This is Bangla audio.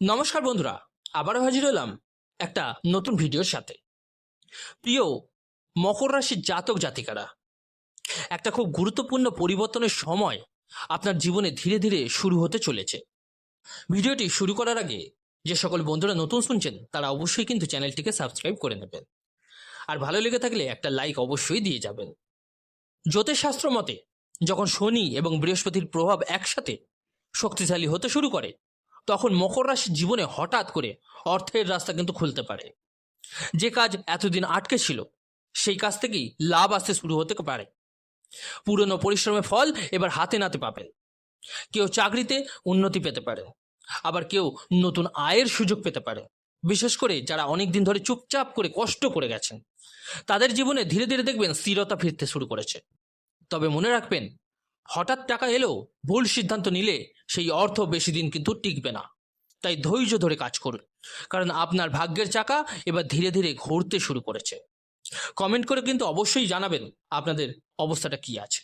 নমস্কার বন্ধুরা, আবারও হাজির হলাম একটা নতুন ভিডিওর সাথে। প্রিয় মকর রাশির জাতক জাতিকারা, একটা খুব গুরুত্বপূর্ণ পরিবর্তনের সময় আপনার জীবনে ধীরে ধীরে শুরু হতে চলেছে। ভিডিওটি শুরু করার আগে যে সকল বন্ধুরা নতুন শুনছেন তারা অবশ্যই কিন্তু চ্যানেলটিকে সাবস্ক্রাইব করে নেবেন, আর ভালো লেগে থাকলে একটা লাইক অবশ্যই দিয়ে যাবেন। জ্যোতিষশাস্ত্র মতে যখন শনি এবং বৃহস্পতির প্রভাব একসাথে শক্তিশালী হতে শুরু করে, তখন মকর রাশির জীবনে হঠাৎ করে অর্থের রাস্তা কিন্তু খুলতে পারে। যে কাজ এতদিন আটকে ছিল সেই কাজ থেকেই লাভ আসতে শুরু হতে পারে। পুরনো পরিশ্রমের ফল এবার হাতে নাতে পাবেন। কেউ চাকরিতে উন্নতি পেতে পারে, আবার কেউ নতুন আয়ের সুযোগ পেতে পারে। বিশেষ করে যারা অনেক দিন ধরে চুপচাপ করে কষ্ট করে গেছেন, তাদের জীবনে ধীরে ধীরে দেখবেন স্থিরতা ফিরতে শুরু করেছে। তবে মনে রাখবেন, হঠাৎ টাকা এলেও ভুল সিদ্ধান্ত নিলে সেই অর্থ বেশি দিন কিন্তু টিকবে না। তাই ধৈর্য ধরে কাজ করুন, কারণ আপনার ভাগ্যের চাকা এবার ধীরে ধীরে ঘুরতে শুরু করেছে। কমেন্ট করে কিন্তু অবশ্যই জানাবেন আপনাদের অবস্থাটা কি আছে।